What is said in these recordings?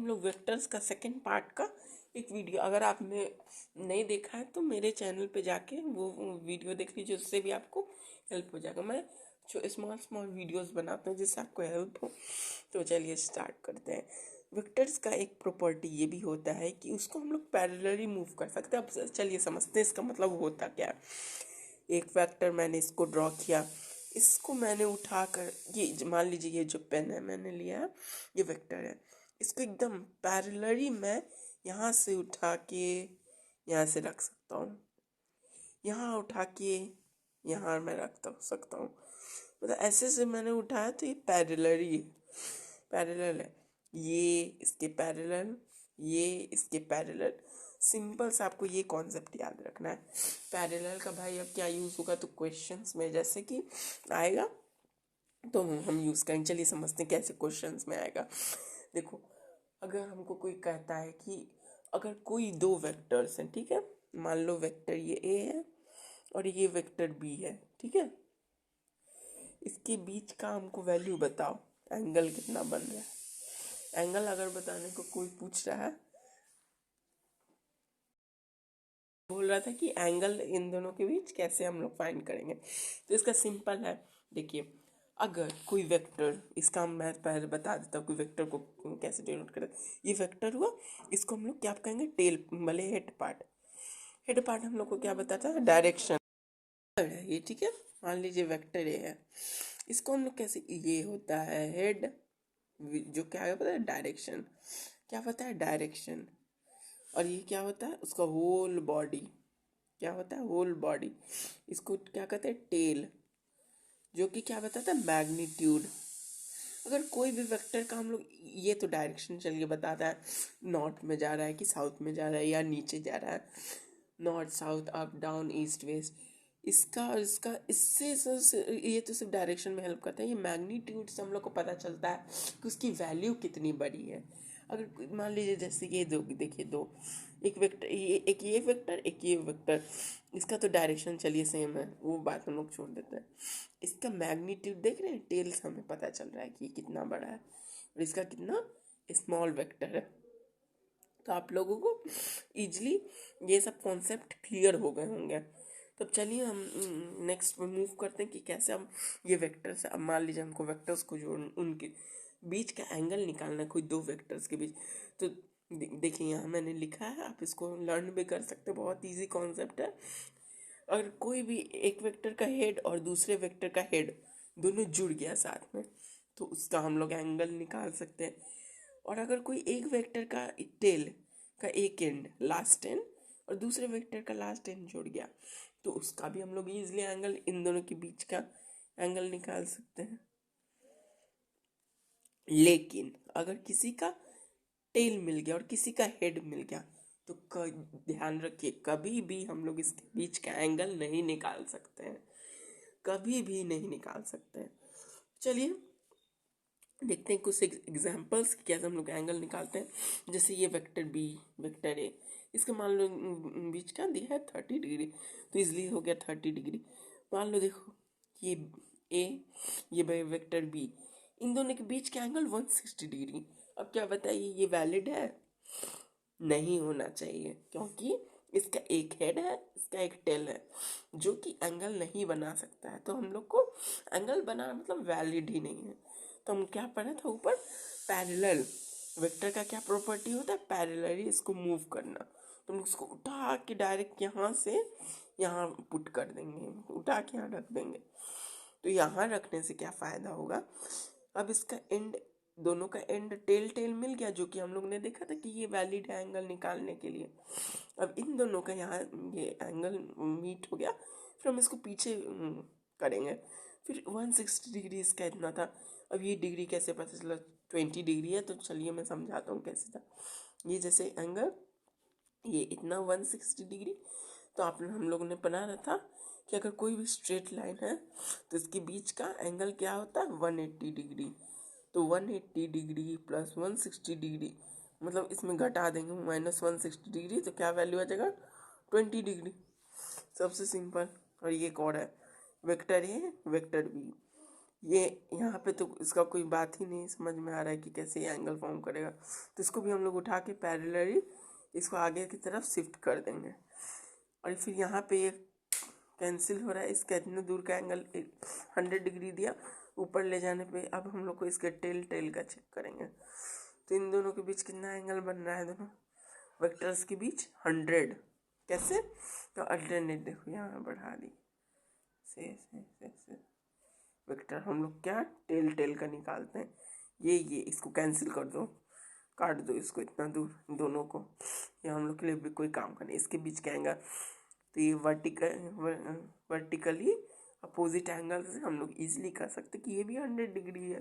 हम लोग वेक्टर्स का सेकंड पार्ट का एक वीडियो, अगर आपने नहीं देखा है तो मेरे चैनल पे जाके वो वीडियो देख लीजिए, उससे भी आपको हेल्प हो जाएगा। मैं जो स्मॉल स्मॉल वीडियोस बनाता हूँ जिससे आपको हेल्प हो। तो चलिए स्टार्ट करते हैं। वेक्टर्स का एक प्रॉपर्टी ये भी होता है कि उसको हम लोग पैरेलली मूव कर सकते हैं। अब चलिए समझते हैं इसका मतलब होता क्या है। एक वेक्टर मैंने इसको ड्रॉ किया, इसको मैंने उठाकर, ये मान लीजिए ये जो पेन है मैंने लिया है, ये वेक्टर है, इसको एकदम पैरेलली मैं यहाँ से उठा के यहाँ से रख सकता हूँ, यहाँ उठा के यहाँ मैं रख सकता हूँ। मतलब ऐसे से मैंने उठाया तो ये पैरेलली पैरेलल है, ये इसके पैरेलल, ये इसके पैरेलल। सिंपल सा आपको ये कॉन्सेप्ट याद रखना है। पैरेलल का भाई अब क्या यूज़ होगा तो क्वेश्चंस में जैसे कि आएगा तो हम यूज़ करेंगे। चलिए समझते हैं कैसे क्वेश्चंस में आएगा। देखो, अगर हमको कोई कहता है कि अगर कोई दो वेक्टर्स हैं, ठीक है, मान लो वेक्टर ये ए है और ये वेक्टर बी है, ठीक है, इसके बीच का हमको वैल्यू बताओ, एंगल कितना बन रहा है। एंगल अगर बताने को कोई पूछ रहा है, बोल रहा था कि एंगल इन दोनों के बीच कैसे हम लोग फाइंड करेंगे, तो इसका सिंपल है। देखिए, अगर कोई वेक्टर, इसका मैं पहले बता देता हूँ कोई वेक्टर को कैसे डिनोट करें। ये वेक्टर हुआ, इसको हम लोग क्या कहेंगे, टेल, भले हेड पार्ट। हेड पार्ट हम लोग को क्या बताता है, डायरेक्शन है ये, ठीक है। मान लीजिए वेक्टर ए है, इसको हम लोग कैसे, ये होता है हेड, जो क्या है पता है, डायरेक्शन। क्या पता है, डायरेक्शन। और ये क्या होता है, उसका होल बॉडी, क्या होता है, होल बॉडी। इसको क्या कहते हैं, टेल, जो कि क्या बताता है, मैग्नीट्यूड। अगर कोई भी वेक्टर का हम लोग, ये तो डायरेक्शन चलिए बताता है, नॉर्थ में जा रहा है कि साउथ में जा रहा है या नीचे जा रहा है, north south up down east west. इसका और इसका, ये तो सिर्फ डायरेक्शन में हेल्प करता है। ये मैग्नीट्यूड से हम लोग को पता चलता है कि उसकी वैल्यू कितनी बड़ी है। अगर मान लीजिए जैसे ये दो, देखिए दो, एक वेक्टर, एक ये वेक्टर, एक ये वेक्टर, इसका तो डायरेक्शन चलिए सेम है, वो बात हम लोग छोड़ देते हैं। इसका मैग्नीट्यूड देख रहे हैं, टेल से हमें पता चल रहा है कि कितना बड़ा है और इसका कितना स्मॉल वेक्टर है। तो आप लोगों को इजली ये सब कॉन्सेप्ट क्लियर हो गए होंगे। तो चलिए हम नेक्स्ट में मूव करते हैं कि कैसे हम ये वेक्टर्स, अब मान लीजिए हमको वेक्टर्स को जोड़, उनके बीच का एंगल निकालना है, कोई दो वेक्टर्स के बीच। तो देखिए यहाँ मैंने लिखा है, आप इसको लर्न भी कर सकते हैं, बहुत इजी कॉन्सेप्ट है। अगर कोई भी एक वेक्टर का हेड और दूसरे वेक्टर का हेड दोनों जुड़ गया साथ में, तो उसका हम लोग एंगल निकाल सकते हैं। और अगर कोई एक वेक्टर का टेल का एक एंड, लास्ट एंड, और दूसरे वेक्टर का लास्ट एंड जुड़ गया, तो उसका भी हम लोग इजिली एंगल, इन दोनों के बीच का एंगल निकाल सकते हैं। लेकिन अगर किसी का टेल मिल गया और किसी का हेड मिल गया, तो ध्यान रखिए, कभी भी हम लोग इसके बीच का एंगल नहीं निकाल सकते हैं, कभी भी नहीं निकाल सकते हैं। चलिए देखते हैं कुछ एग्जांपल्स, कैसे हम लोग एंगल निकालते हैं। जैसे ये वेक्टर बी, वेक्टर ए, इसका मान लो बीच का दिया है 30 डिग्री, तो इसलिए हो गया 30 डिग्री। मान लो देखो, ये ए, ये वेक्टर बी, इन दोनों के बीच का एंगल 160 डिग्री। अब क्या बताइए, ये वैलिड है? नहीं होना चाहिए, क्योंकि इसका एक हेड है, इसका एक टेल है, जो कि एंगल नहीं बना सकता है। तो हम लोग को एंगल बनाना मतलब वैलिड ही नहीं है। तो हम क्या पढ़ा था ऊपर, पैरेलल। वेक्टर का क्या प्रॉपर्टी होता है, पैरेलली इसको मूव करना। तो हम उसको उठा के डायरेक्ट यहाँ से यहाँ पुट कर देंगे, उठा के यहाँ रख देंगे। तो यहाँ रखने से क्या फ़ायदा होगा, अब इसका एंड, दोनों का एंड टेल टेल मिल गया, जो कि हम लोग ने देखा था कि ये वैलिड है एंगल निकालने के लिए। अब इन दोनों का यहाँ ये एंगल मीट हो गया, फिर हम इसको पीछे करेंगे। फिर 160 डिग्री इसका इतना था। अब ये डिग्री कैसे पता चला, 20 डिग्री है, तो चलिए मैं समझाता हूँ कैसे था। ये जैसे एंगल, ये इतना 160 डिग्री, तो आपने, हम लोगों ने पढ़ा रहा था कि अगर कोई भी स्ट्रेट लाइन है तो इसके बीच का एंगल क्या होता है, 180 डिग्री। तो 180 डिग्री प्लस 160 डिग्री, मतलब इसमें घटा देंगे -160 डिग्री, तो क्या वैल्यू आ जाएगा, 20 डिग्री। सबसे सिंपल। और ये एक और है, वेक्टर ए, वेक्टर बी, ये यहाँ पे तो इसका कोई बात ही नहीं समझ में आ रहा है कि कैसे ये एंगल फॉर्म करेगा। तो इसको भी हम लोग उठा के पैरेलली इसको आगे की तरफ शिफ्ट कर देंगे। और फिर यहाँ पे ये कैंसिल हो रहा है। इसका इतना दूर का एंगल 100 डिग्री दिया, ऊपर ले जाने पे अब हम लोग को इसके टेल का चेक करेंगे। तो इन दोनों के बीच कितना एंगल बन रहा है, दोनों वेक्टर्स के बीच 100। कैसे? तो अल्टरनेट देखो यहाँ बढ़ा दी से वेक्टर हम लोग क्या टेल का निकालते हैं। ये इसको कैंसिल कर दो, काट दो इसको इतना दूर दोनों को। ये हम लोग के लिए भी कोई काम का नहीं। इसके बीच क्या एंगल, तो ये वर्टिकली अपोजिट एंगल से हम लोग इजीली कर सकते कि ये भी 100 डिग्री है।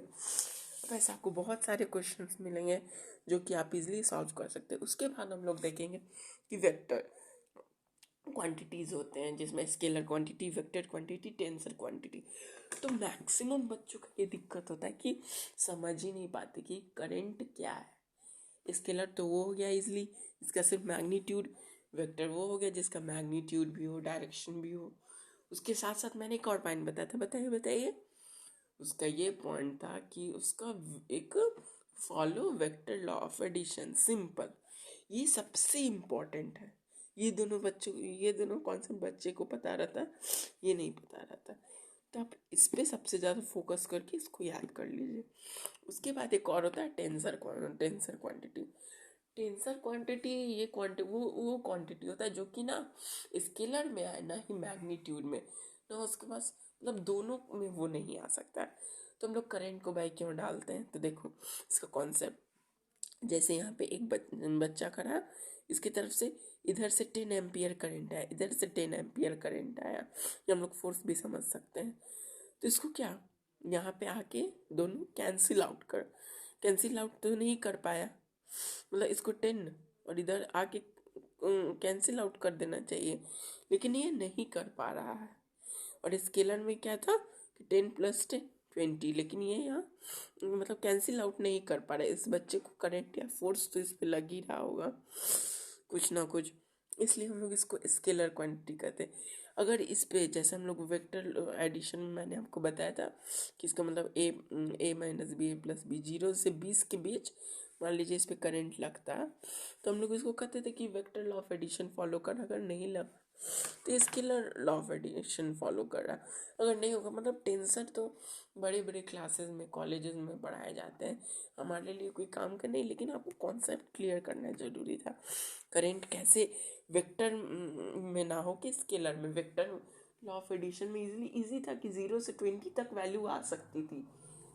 वैसे आपको बहुत सारे क्वेश्चंस मिलेंगे जो कि आप इजीली सॉल्व कर सकते हैं। उसके बाद हम लोग देखेंगे कि वेक्टर क्वांटिटीज़ होते हैं, जिसमें scalar quantity, vector quantity, tensor quantity. तो मैक्सिमम बच्चों का ये दिक्कत होता है कि समझ ही नहीं पाते कि करंट क्या है। स्केलर तो वो हो गया इजीली, इसका सिर्फ मैग्नीट्यूड। वेक्टर वो हो गया जिसका मैग्नीट्यूड भी हो, डायरेक्शन भी हो। उसके साथ साथ मैंने एक और पॉइंट बताया था, बताइए। उसका ये पॉइंट था कि उसका एक follow vector law of addition, simple. ये सबसे इम्पोर्टेंट है। ये दोनों कॉन्सेप्ट बच्चे को पता रहता, ये नहीं पता रहता। तो आप इस पे सबसे ज़्यादा फोकस करके इसको याद कर लीजिए। उसके बाद एक और होता है टेंसर क्वांटिटी। टेंसर क्वांटिटी ये वो क्वांटिटी होता है जो कि ना स्केलर में आए, ना ही मैग्नीट्यूड में, ना उसके पास, मतलब दोनों में वो नहीं आ सकता है। तो हम लोग करंट को बाई क्यों डालते हैं, तो देखो इसका कॉन्सेप्ट। जैसे यहाँ पे एक बच्चा खड़ा है, इसकी तरफ से इधर से 10 एम्पियर करंट आया, इधर से 10 एम्पियर करंट आया, ये हम लोग फोर्स भी समझ सकते हैं। तो इसको क्या यहाँ पे आके दोनों कैंसिल आउट तो नहीं कर पाया, मतलब इसको 10 और इधर आके कैंसिल आउट कर देना चाहिए, लेकिन ये नहीं कर पा रहा है। और स्केलर में क्या था कि 10 + 10 20, लेकिन ये यहाँ मतलब कैंसिल आउट नहीं कर पा रहा है। इस बच्चे को करंट या फोर्स तो इस पर लग ही रहा होगा कुछ ना कुछ, इसलिए हम लोग इसको स्केलर क्वांटिटी कहते हैं। अगर इस पे जैसे हम लोग वेक्टर एडिशन में मैंने आपको बताया था कि इसका मतलब a - b a + b 0 से 20 के बीच मान लीजिए इस पे करंट लगता है, तो हम लोग इसको कहते थे कि vector law of addition follow कर। अगर नहीं लगा तो scalar law of addition follow कर रहा। अगर नहीं होगा, मतलब टेंसर तो बड़े बड़े क्लासेस में, कॉलेजेस में पढ़ाए जाते हैं, हमारे लिए कोई काम का नहीं, लेकिन आपको कॉन्सेप्ट क्लियर करना जरूरी था। करंट कैसे वेक्टर में ना हो कि स्केलर में। वेक्टर लॉ ऑफ एडिशन में इजी था कि 0 से 20 तक वैल्यू आ सकती थी,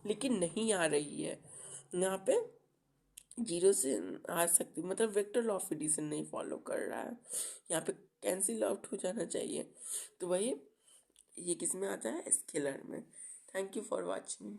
लेकिन नहीं आ रही है यहाँ पे। 0 से आ सकती, मतलब वेक्टर लॉ ऑफ एडिशन नहीं फॉलो कर रहा है, यहाँ पे कैंसिल आउट हो जाना चाहिए। तो वही ये किस में आता है, स्केलर में। Thank you for watching.